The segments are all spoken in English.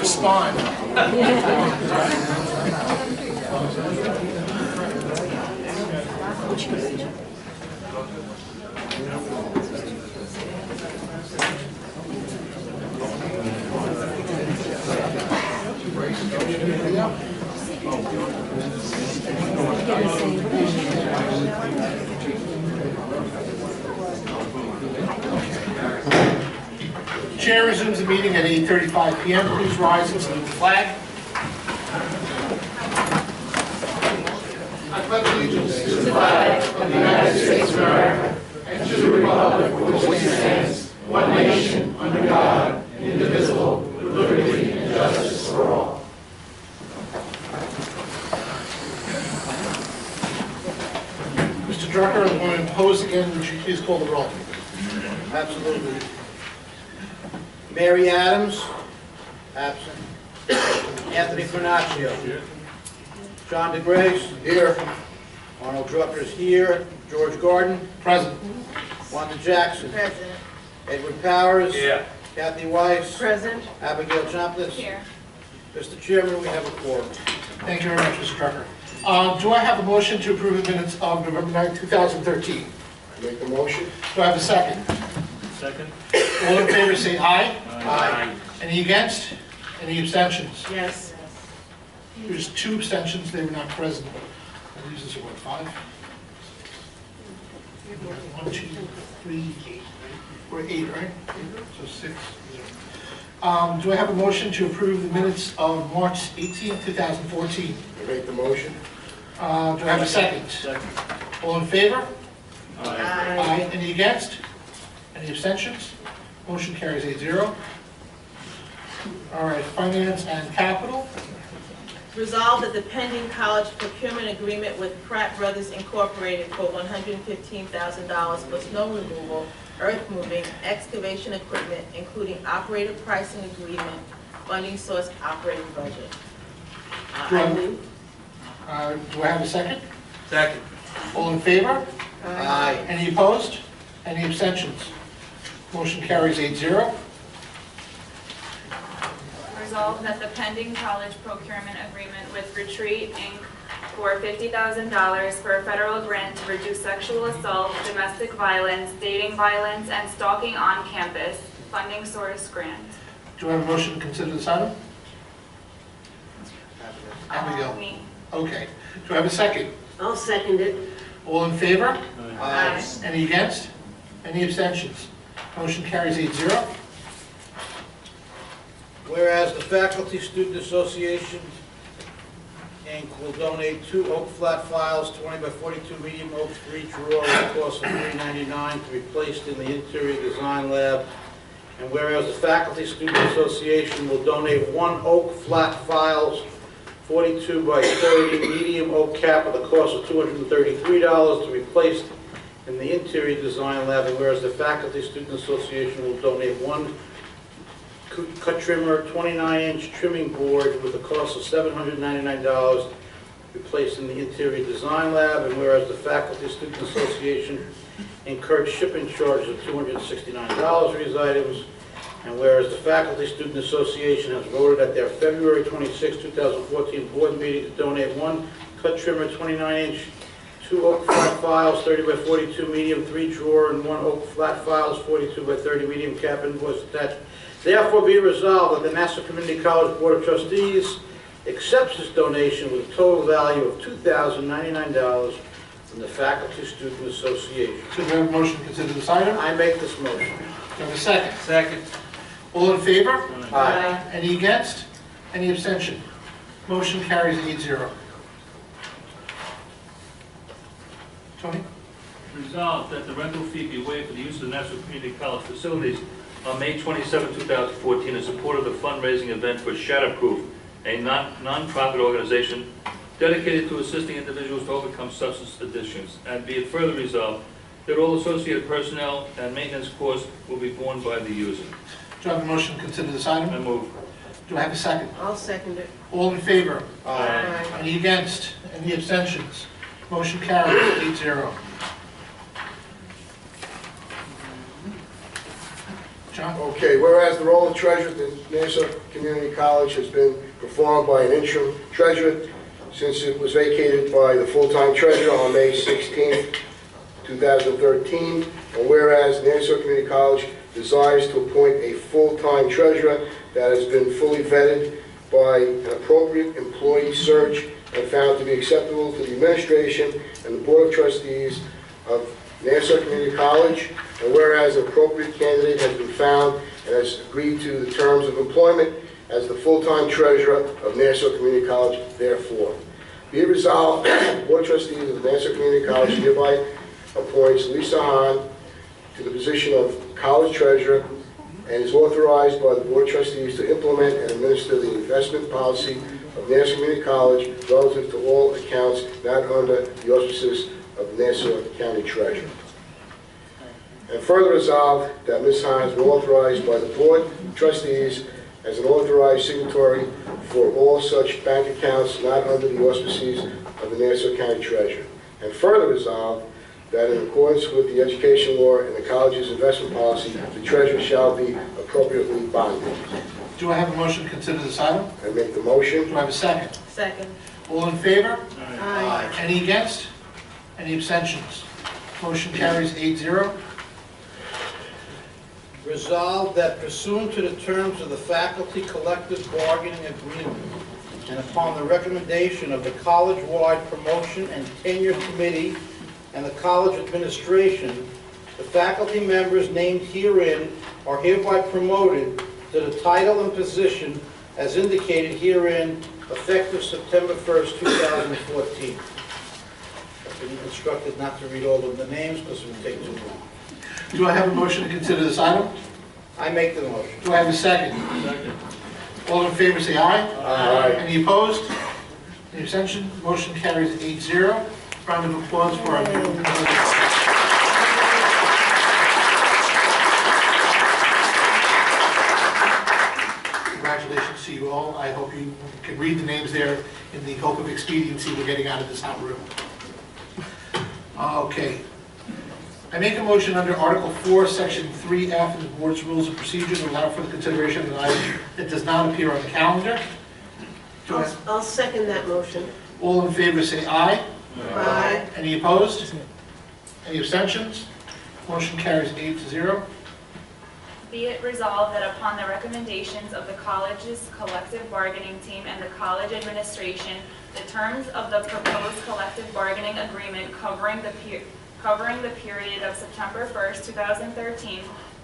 respond. Chair resumes the meeting at 8:35 p.m. Please rise and salute the flag. I pledge allegiance to the flag of the United States of America and to the republic for which it stands, one nation, under God, indivisible, with liberty and justice for all. Mr. Drucker, I'm going to impose again. Would you please call the roll? Absolutely. Mary Adams, absent. Anthony Fernaccio. Here. John DeGrace. Here. Arnold Drucker is here. George Gordon. Present. Wanda Jackson. Present. Edward Powers. Here. Kathy Weiss. Present. Abigail Champlis. Here. Mr. Chairman, we have a quorum. Thank you very much, Mr. Drucker. Do I have a motion to approve the minutes of November 9, 2013? Make the motion. Do I have a second? Second. All in favor say aye. Aye. Any against? Any abstentions? Yes. There's 2 abstentions, they were not present. These are what, 5? 1, 2, 3, 8. We're 8, right? So 6. Do I have a motion to approve the minutes of March 18, 2014? Make the motion. Do I have a second? Second. All in favor? Aye. Aye. Any against? Any abstentions? Motion carries 8-0. All right, finance and capital. Resolved that the pending college procurement agreement with Pratt Brothers Incorporated for $115,000 for snow removal, earth moving, excavation equipment, including operator pricing agreement, funding source operating budget. I move. Do I have a second? Second. All in favor? Aye. Any opposed? Any abstentions? Motion carries 8-0. Resolved that the pending college procurement agreement with Retreat, Inc. for $50,000 for a federal grant to reduce sexual assault, domestic violence, dating violence, and stalking on campus, funding source grant. Do I have a motion to consider this item? Abigail. Me. Okay. Do I have a second? I'll second it. All in favor? Aye. Any against? Any abstentions? Motion carries 8-0. Whereas the Faculty Student Association, Inc. will donate 2 oak flat files, 20 by 42 medium oak 3 drawer at a cost of $3.99 to be placed in the interior design lab. And whereas the Faculty Student Association will donate 1 oak flat files, 42 by 30 medium oak cap at a cost of $233 to be placed in the interior design lab. And whereas the Faculty Student Association will donate 1 cut trimmer 29-inch trimming board with a cost of $799 to be placed in the interior design lab. And whereas the Faculty Student Association incurred shipping charges of $269 for these items. And whereas the Faculty Student Association has voted at their February 26, 2014 board meeting to donate 1 cut trimmer 29-inch, 2 oak flat files 30 by 42 medium 3 drawer, and 1 oak flat files 42 by 30 medium cap invoice attached. Therefore be resolved that the Nassau Community College Board of Trustees accepts this donation with a total value of $2,099 from the Faculty Student Association. So do I have a motion to consider this item? I make this motion. Do I have a second? Second. All in favor? Aye. Any against? Any abstention? Motion carries 8-0. Tony? Resolved that the rental fee be waived for the use of the Nassau Community College facilities on May 27, 2014 in support of the fundraising event for Shatterproof, a non-profit organization dedicated to assisting individuals to overcome substance addictions. And be it further resolved that all associated personnel and maintenance costs will be borne by the user. Do I have a motion to consider this item? I move. Do I have a second? I'll second it. All in favor? Aye. Any against? Any abstentions? Motion carries 8-0. John? John? Okay, whereas the role of treasurer at the Nassau Community College has been performed by an interim treasurer since it was vacated by the full-time treasurer on May 16, 2013, and whereas Nassau Community College desires to appoint a full-time treasurer that has been fully vetted by an appropriate employee search and found to be acceptable to the administration and the Board of Trustees of Nassau Community College, and whereas an appropriate candidate has been found and has agreed to the terms of employment as the full-time treasurer of Nassau Community College, therefore. Be it resolved, the Board of Trustees of Nassau Community College hereby appoints Lisa Hahn to the position of college treasurer and is authorized by the Board of Trustees to implement and administer the investment policy of Nassau Community College relative to all accounts not under the auspices of the Nassau County Treasurer. And further resolved that Ms. Hahn has been authorized by the Board of Trustees as an authorized signatory for all such bank accounts not under the auspices of the Nassau County Treasurer. And further resolved that in accordance with the education law and the college's investment policy, the treasurer shall be appropriately bonded. Do I have a motion to consider this item? I make the motion. Do I have a second? Second. All in favor? Aye. Any against? Any abstentions? Motion carries 8-0. Resolved that pursuant to the terms of the faculty collective bargaining agreement and upon the recommendation of the college-wide promotion and tenure committee and the college administration, the faculty members named herein are hereby promoted to the title and position as indicated herein, effective September 1st, 2014. I've been instructed not to read all of the names because it would take too long. Do I have a motion to consider this item? I make the motion. Do I have a second? Second. All in favor say aye. Aye. Any opposed? Any abstention? Motion carries 8-0. Round of applause for our new Congratulations to you all. I hope you can read the names there in the hope of expediency we're getting out of this hot room. Okay. I make a motion under Article 4, Section 3F of the Board's Rules of Procedure to allow for the consideration of an item that does not appear on the calendar. I'll second that motion. All in favor say aye. Aye. Any opposed? Any abstentions? Motion carries 8-0. Be it resolved that upon the recommendations of the college's collective bargaining team and the college administration, the terms of the proposed collective bargaining agreement covering the period of September 1st, 2013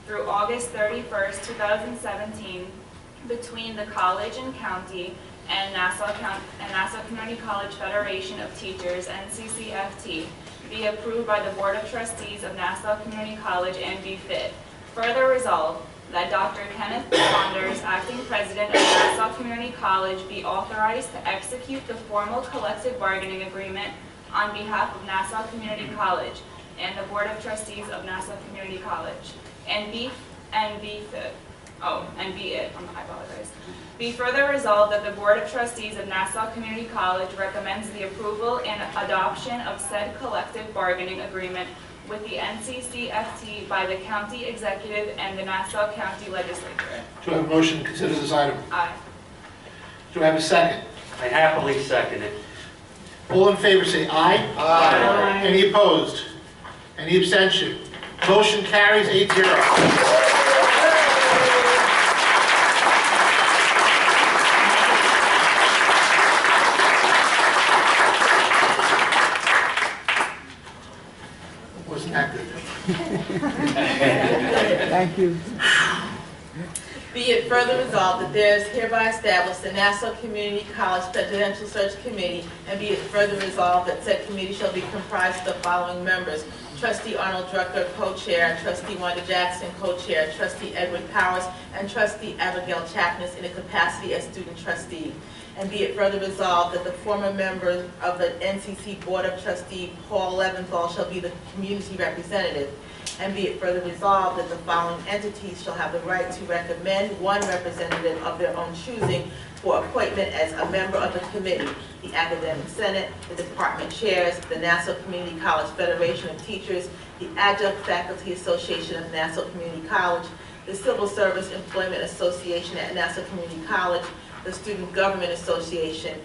through August 31st, 2017 between the college and county and Nassau Community College Federation of Teachers, NCCFT, be approved by the Board of Trustees of Nassau Community College and be fit. Further resolved that Dr. Kenneth Saunders, acting president of Nassau Community College, be authorized to execute the formal collective bargaining agreement on behalf of Nassau Community College and the Board of Trustees of Nassau Community College, and be it. I apologize. Be further resolved that the Board of Trustees of Nassau Community College recommends the approval and adoption of said collective bargaining agreement with the NCCFT by the county executive and the Nassau County Legislature. Do I have a motion to consider this item? Aye. Do I have a second? I happily second it. All in favor say aye. Aye. Any opposed? Any abstention? Motion carries 8-0. Wasn't that good? Thank you. Be it further resolved that there is hereby established the Nassau Community College Presidential Search Committee, and be it further resolved that said committee shall be comprised of the following members: Trustee Arnold Drucker, co-chair; Trustee Wanda Jackson, co-chair; Trustee Edward Powers, and Trustee Abigail Chapnis in a capacity as student trustee. And be it further resolved that the former member of the NCC Board of Trustees, Paul Leventhal, shall be the community representative. And be it further resolved that the following entities shall have the right to recommend one representative of their own choosing for appointment as a member of the committee: the Academic Senate, the department chairs, the Nassau Community College Federation of Teachers, the Adjunct Faculty Association of Nassau Community College, the Civil Service Employment Association at Nassau Community College, the Student Government Association,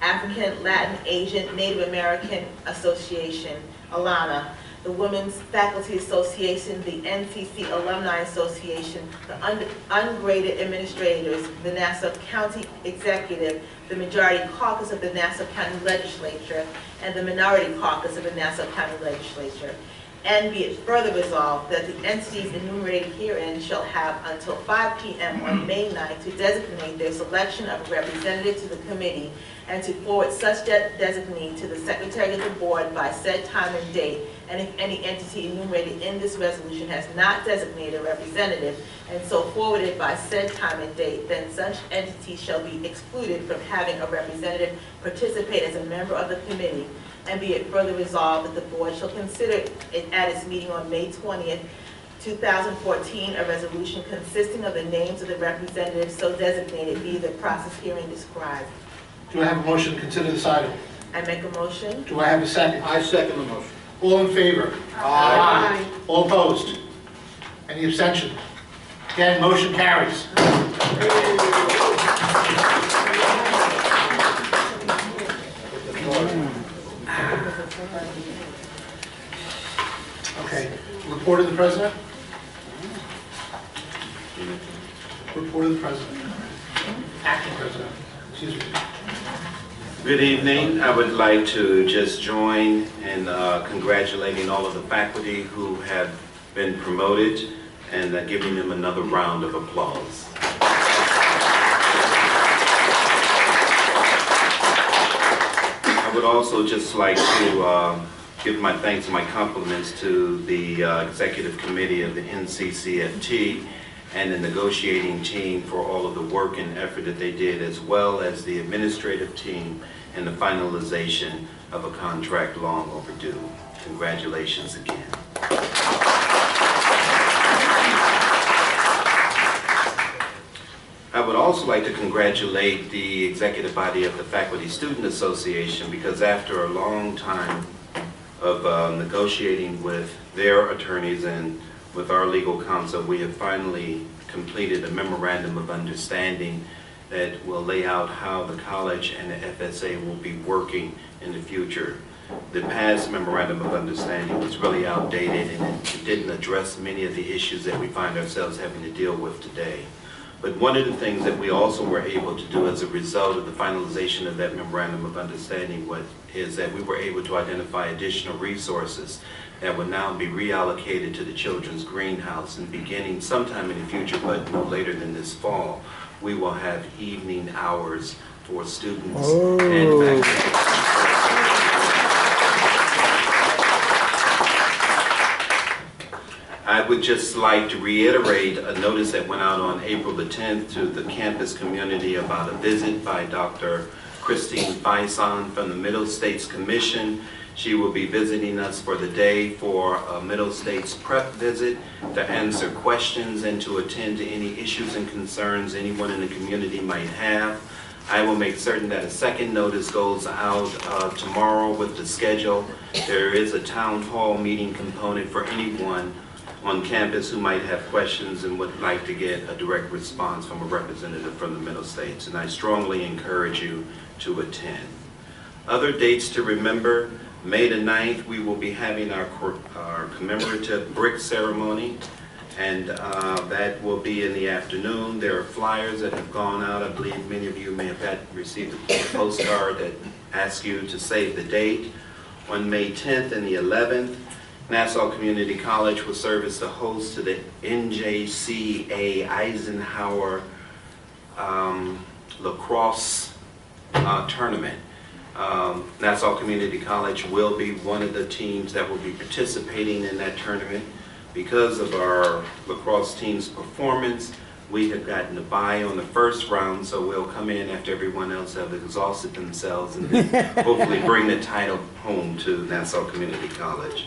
African, Latin, Asian, Native American Association, ALANA, the Women's Faculty Association, the NCC Alumni Association, the Ungraded Administrators, the Nassau County Executive, the Majority Caucus of the Nassau County Legislature, and the Minority Caucus of the Nassau County Legislature. And be it further resolved that the entities enumerated herein shall have until 5 p.m. on May 9th to designate their selection of a representative to the committee and to forward such designee to the Secretary of the Board by said time and date. And if any entity enumerated in this resolution has not designated a representative and so forwarded by said time and date, then such entity shall be excluded from having a representative participate as a member of the committee. And be it further resolved that the board shall consider it at its meeting on May 20th, 2014, a resolution consisting of the names of the representatives so designated via the process herein described. Do I have a motion to consider this item? I make a motion. Do I have a second? I second the motion. All in favor? Aye. All opposed? Any abstention? Again, motion carries. Okay, report of the president? Report of the president. Acting president, excuse me. Good evening. I would like to just join in congratulating all of the faculty who have been promoted and giving them another round of applause. I would also just like to give my thanks and my compliments to the executive committee of the NCCFT and the negotiating team for all of the work and effort that they did, as well as the administrative team and the finalization of a contract long overdue. Congratulations again. I would also like to congratulate the executive body of the Faculty Student Association, because after a long time of negotiating with their attorneys and with our legal counsel, we have finally completed a memorandum of understanding that will lay out how the college and the FSA will be working in the future. The past memorandum of understanding was really outdated, and it didn't address many of the issues that we find ourselves having to deal with today. But one of the things that we also were able to do as a result of the finalization of that memorandum of understanding is that we were able to identify additional resources that will now be reallocated to the Children's Greenhouse, and beginning sometime in the future, but no later than this fall, we will have evening hours for students and faculty. I would just like to reiterate a notice that went out on April the 10th to the campus community about a visit by Dr. Christine Faison from the Middle States Commission. She will be visiting us for the day for a Middle States prep visit to answer questions and to attend to any issues and concerns anyone in the community might have. I will make certain that a second notice goes out tomorrow with the schedule. There is a town hall meeting component for anyone on campus who might have questions and would like to get a direct response from a representative from the Middle States, and I strongly encourage you to attend. Other dates to remember: May the 9th, we will be having our commemorative brick ceremony, and that will be in the afternoon. There are flyers that have gone out. I believe many of you may have received a postcard that asks you to save the date. On May 10th and the 11th, Nassau Community College will serve as the host to the NJCA Eisenhower lacrosse tournament. Nassau Community College will be one of the teams that will be participating in that tournament. Because of our lacrosse team's performance, we have gotten a bye on the first round, so we'll come in after everyone else have exhausted themselves and hopefully bring the title home to Nassau Community College.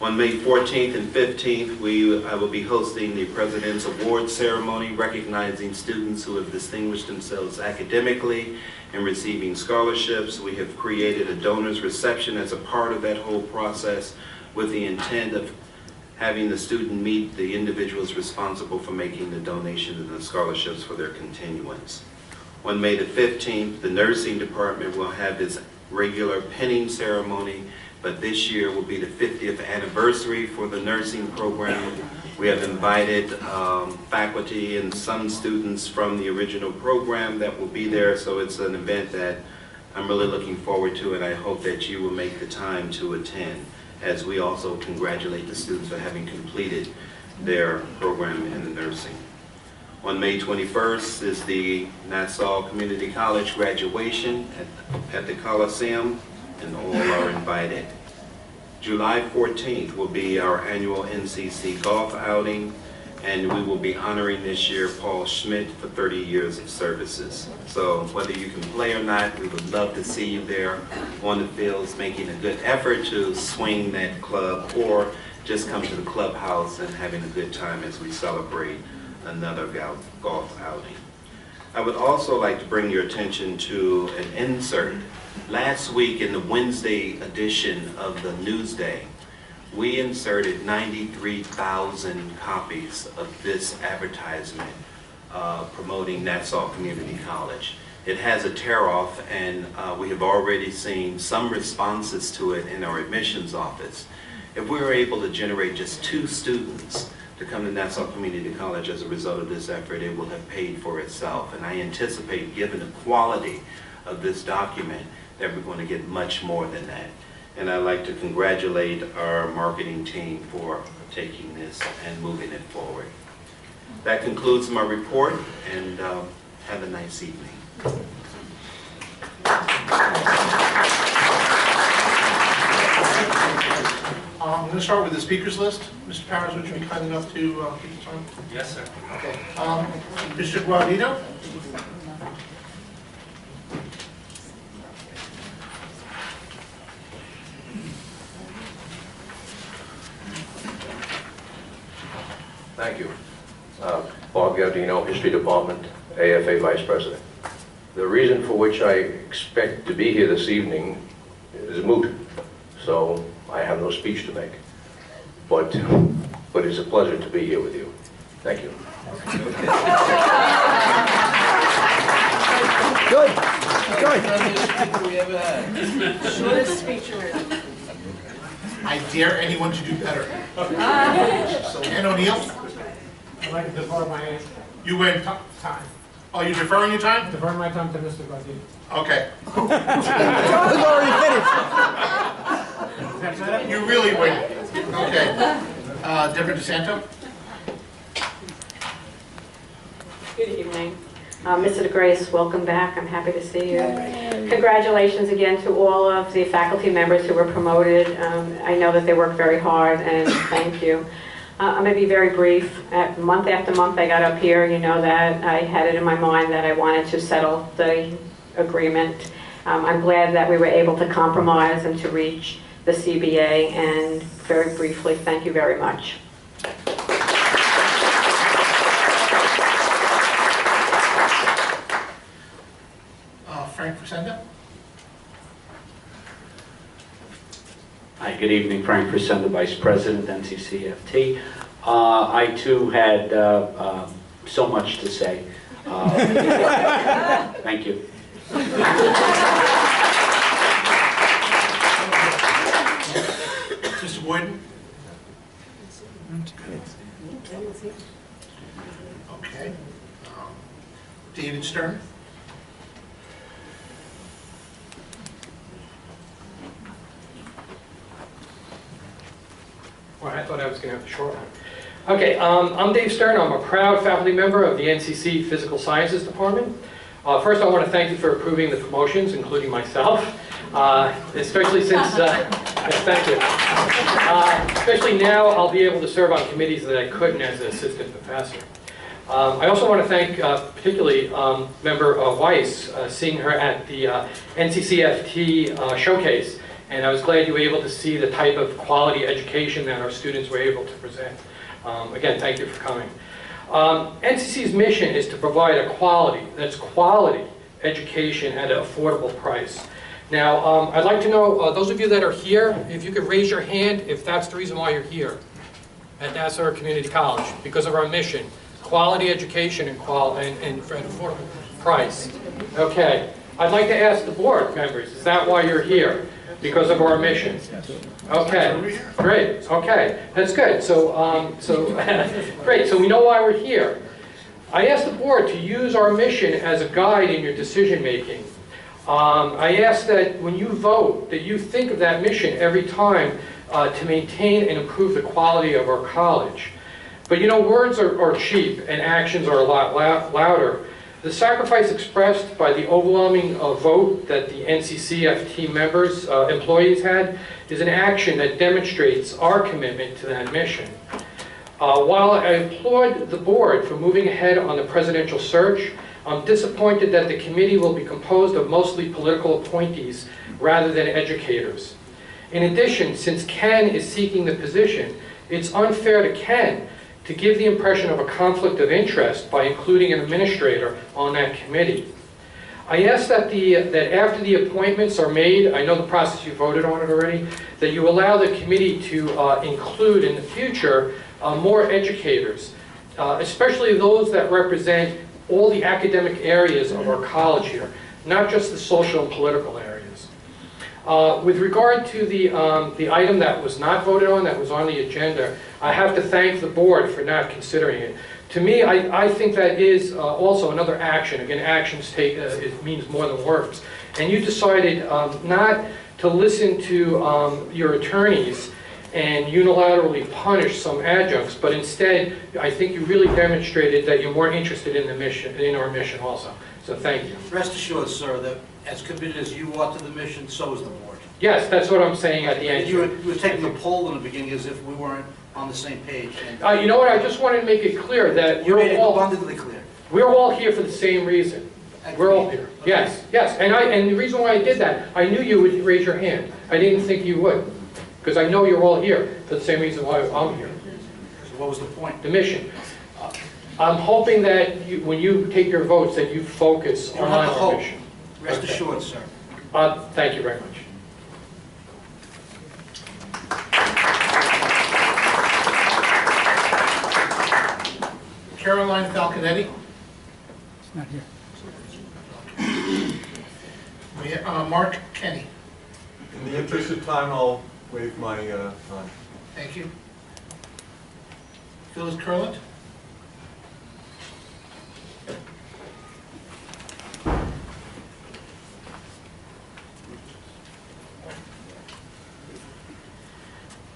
On May 14th and 15th, I will be hosting the President's Award Ceremony, recognizing students who have distinguished themselves academically and receiving scholarships. We have created a donors reception as a part of that whole process, with the intent of having the student meet the individuals responsible for making the donation to the scholarships for their continuance. On May the 15th, the nursing department will have its regular pinning ceremony, but this year will be the 50th anniversary for the nursing program. We have invited faculty and some students from the original program that will be there, so it's an event that I'm really looking forward to, and I hope that you will make the time to attend, as we also congratulate the students for having completed their program in the nursing. On May 21st is the Nassau Community College graduation at the Coliseum, and all are invited. July 14th will be our annual NCC golf outing, and we will be honoring this year Paul Schmidt for 30 years of services. So whether you can play or not, we would love to see you there on the fields making a good effort to swing that club, or just come to the clubhouse and having a good time as we celebrate another golf outing. I would also like to bring your attention to an insert. Last week in the Wednesday edition of the Newsday, we inserted 93,000 copies of this advertisement promoting Nassau Community College. It has a tear-off, and we have already seen some responses to it in our admissions office. If we were able to generate just 2 students to come to Nassau Community College as a result of this effort, it will have paid for itself. And I anticipate, given the quality of this document, that we're going to get much more than that. And I'd like to congratulate our marketing team for taking this and moving it forward. That concludes my report, and have a nice evening. I'm going to start with the speakers list. Mr. Powers, would you be kind enough to keep this on? Yes, sir. Okay. Mr. Guardino? Thank you. Bob Guardino, History Department, AFA Vice President. The reason for which I expect to be here this evening is moot, so I have no speech to make. But it's a pleasure to be here with you. Thank you. Good. Shortest speech already. I dare anyone to do better. Ann O'Neill? I'd like to defer my You win time. Oh, you're deferring your time? defer my time to Mr. Guardino. Okay. John's already finished. Is that better? You really win. Okay. Deborah DeSanto? Good evening. Mr. DeGrace, welcome back. I'm happy to see you. Congratulations again to all of the faculty members who were promoted. I know that they worked very hard, and thank you. I'm going to be very brief. Month after month I got up here, you know that I had it in my mind that I wanted to settle the agreement. I'm glad that we were able to compromise and to reach the CBA, and very briefly, thank you very much. Frank Fresenda? Hi, good evening. Frank Fresenda, Vice President, NCCFT. I too had so much to say. Thank you. Mr. Boyden? Okay. David Stern? Well, I thought I was going to have a short one. Okay, I'm Dave Stern. I'm a proud faculty member of the NCC Physical Sciences Department. First, I want to thank you for approving the promotions, including myself, especially since, thank you. Especially now, I'll be able to serve on committees that I couldn't as an assistant professor. I also want to thank particularly Member Weiss, seeing her at the NCCFT showcase. And I was glad you were able to see the type of quality education that our students were able to present. Again, thank you for coming. NCC's mission is to provide a quality education at an affordable price. Now, I'd like to know, those of you that are here, if you could raise your hand if that's the reason why you're here. at Nassau Community College because of our mission, quality education and for an affordable price. Okay, I'd like to ask the board members, is that why you're here? Because of our mission? Okay, great, okay, that's good. So, great, so we know why we're here. I asked the board to use our mission as a guide in your decision-making. I ask that when you vote, that you think of that mission every time to maintain and improve the quality of our college. But you know, words are cheap and actions are a lot louder. The sacrifice expressed by the overwhelming vote that the NCCFT members, employees had, is an action that demonstrates our commitment to that mission. While I applaud the board for moving ahead on the presidential search, I'm disappointed that the committee will be composed of mostly political appointees rather than educators. In addition, since Ken is seeking the position, it's unfair to Ken to give the impression of a conflict of interest by including an administrator on that committee. I ask that after the appointments are made, I know the process, you voted on it already, that you allow the committee to include in the future more educators, especially those that represent all the academic areas of our college here, not just the social and political areas. With regard to the item that was not voted on, that was on the agenda, I have to thank the board for not considering it. To me, I think that is also another action. Again, actions it means more than words. And you decided not to listen to your attorneys and unilaterally punish some adjuncts, but instead, I think you really demonstrated that you're more interested in the mission, in our mission also. So thank you. Rest assured, sir, that as committed as you are to the mission, so is the board. Yes, that's what I'm saying at the end. You were taking a poll in the beginning as if we weren't on the same page. You know what, I just wanted to make it clear that You made it abundantly clear. we're all here for the same reason. We're all here. Okay. Yes, yes, and the reason why I did that, I knew you would raise your hand. I didn't think you would, because I know you're all here for the same reason why I'm here. So what was the point? The mission. I'm hoping that when you take your votes, that you focus You don't on have to our hope. mission. Rest Okay. assured, sir. Thank you very much. Caroline Falconetti. It's not here. Mark Kenny. In the interest of time, I'll waive my time. Thank you. Phyllis Curlett.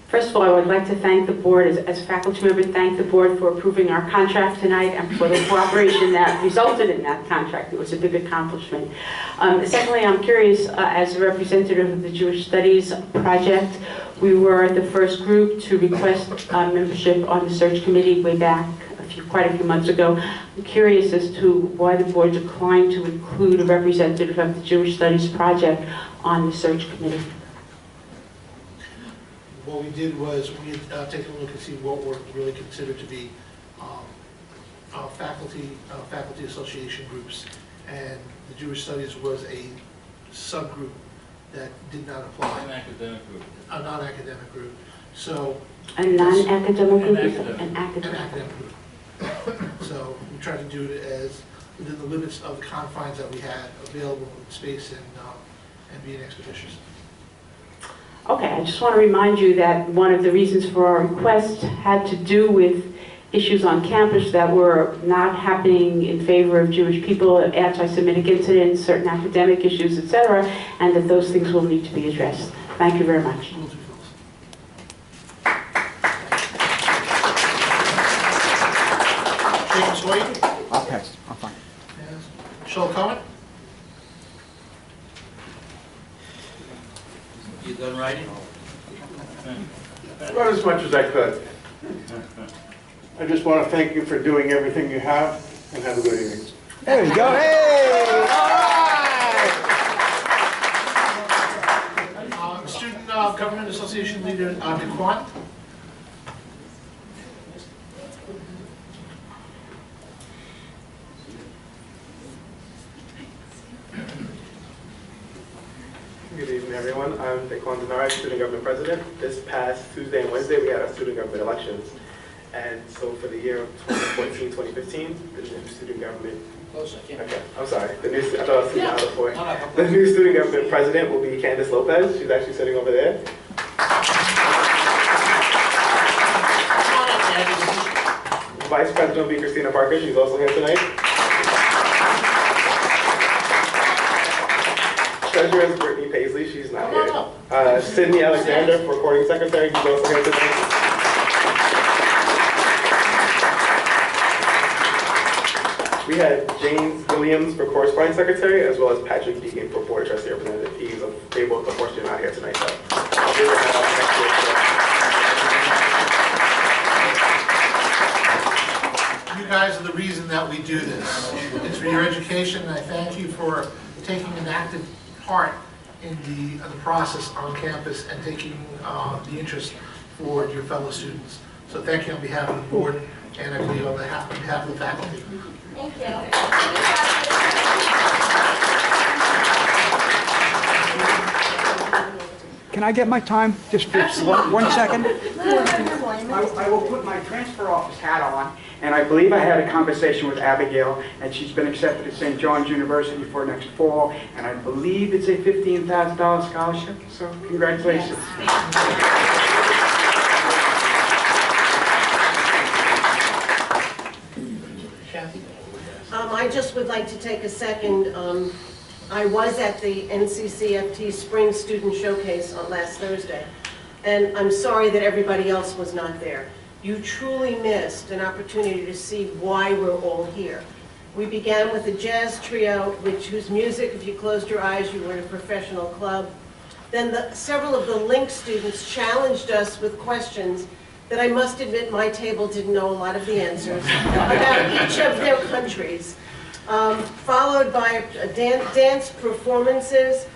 First of all, I would like to thank the board, as a faculty member, thank the board for approving our contract tonight and for the cooperation that resulted in that contract. It was a big accomplishment. Secondly, I'm curious, as a representative of the Jewish Studies Project, we were the first group to request membership on the search committee way back quite a few months ago. I'm curious as to why the board declined to include a representative of the Jewish Studies Project on the search committee. What we did was we taken a look and see what were really considered to be faculty association groups, and the Jewish Studies was a subgroup that did not apply. An academic group. A non-academic group. So A non-academic group? an academic group. So we tried to do it as within the limits of the confines that we had available in space and being expeditious. Okay, I just want to remind you that one of the reasons for our request had to do with issues on campus that were not happening in favor of Jewish people, anti-Semitic incidents, certain academic issues, etc., and that those things will need to be addressed. Thank you very much. James Hoyt. I'll pass. I'm fine. Michelle Cohen. You done writing? Not as much as I could. I just want to thank you for doing everything you have, and have a good evening. There you go. Hey! All right! Student Government Association Leader DeQuan. Good evening, everyone. I'm Daquan Denard, Student Government President. This past Tuesday and Wednesday, we had our student government elections. And so for the year of 2014-2015, the new student government. Close, I can't. Okay, I'm sorry. I thought I was sitting out before. The new student government president will be Candace Lopez. She's actually sitting over there. Vice President will be Christina Parker. She's also here tonight. Treasurer is Brittany Paisley. She's not here. Sydney Alexander, recording secretary. She's also here tonight. We had James Williams for corresponding secretary, as well as Patrick Deegan for board trustee representative. He's able, of course, you're not here tonight, though. You guys are the reason that we do this. It's for your education, and I thank you for taking an active part in the process on campus and taking the interest for your fellow students. So thank you on behalf of the board, and I believe on behalf of the faculty. Thank you. Can I get my time just for one second? I will put my transfer office hat on, and I believe I had a conversation with Abigail, and she's been accepted at St. John's University for next fall, and I believe it's a $15,000 scholarship, so congratulations. I just would like to take a second. I was at the NCCFT Spring Student Showcase on last Thursday, and I'm sorry that everybody else was not there. You truly missed an opportunity to see why we're all here. We began with a jazz trio, whose music, if you closed your eyes, you were in a professional club. Then several of the Link students challenged us with questions that I must admit my table didn't know a lot of the answers about each of their countries. Followed by dance performances,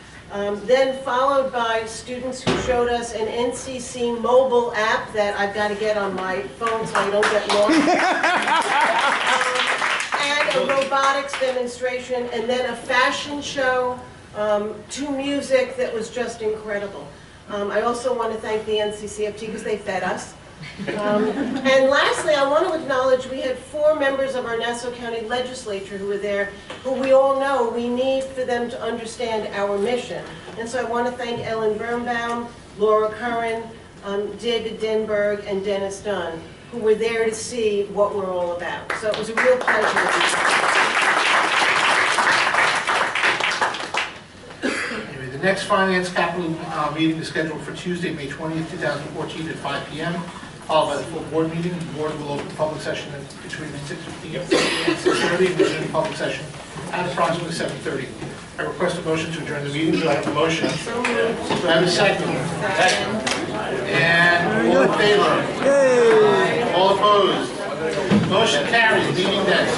then followed by students who showed us an NCC mobile app that I've got to get on my phone so I don't get lost, and a robotics demonstration, and then a fashion show to music that was just incredible. I also want to thank the NCCFT because they fed us. And lastly, I want to acknowledge we had 4 members of our Nassau County Legislature who were there, who we all know we need for them to understand our mission. And so I want to thank Ellen Birnbaum, Laura Curran, David Denberg, and Dennis Dunn, who were there to see what we're all about. So it was a real pleasure to be here. Anyway, the next Finance Capital meeting is scheduled for Tuesday, May 20th, 2014 at 5 p.m. followed by the full board meeting. The board will open the public session between 6:15 and 6:30 and resume the public session at approximately 7:30. I request a motion to adjourn the meeting. Do I have a motion? Do I have a second? And all in favor? All opposed? Motion carries. Meeting ends.